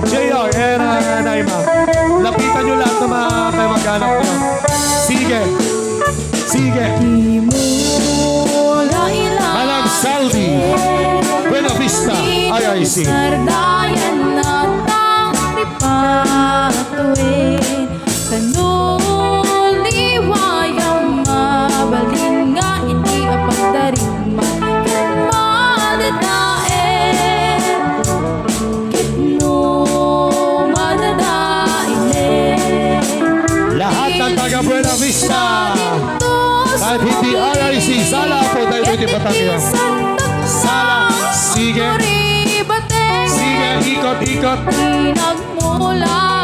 JR and Naima. Lapitan nyo lahat na mga kayo maghanap nyo. Sige. Sige. Alam Saldi. Buena Vista. IIC. Sardayan na patuwin kanuliwayang mabalin nga iti apagdarin man madadain kitno madadain Lahat ng taga Buena Vista. Kahit hindi IIC, sala po tayo dito Batangas. Sala. Sige. Sige, ikot-ikot. Pinagmula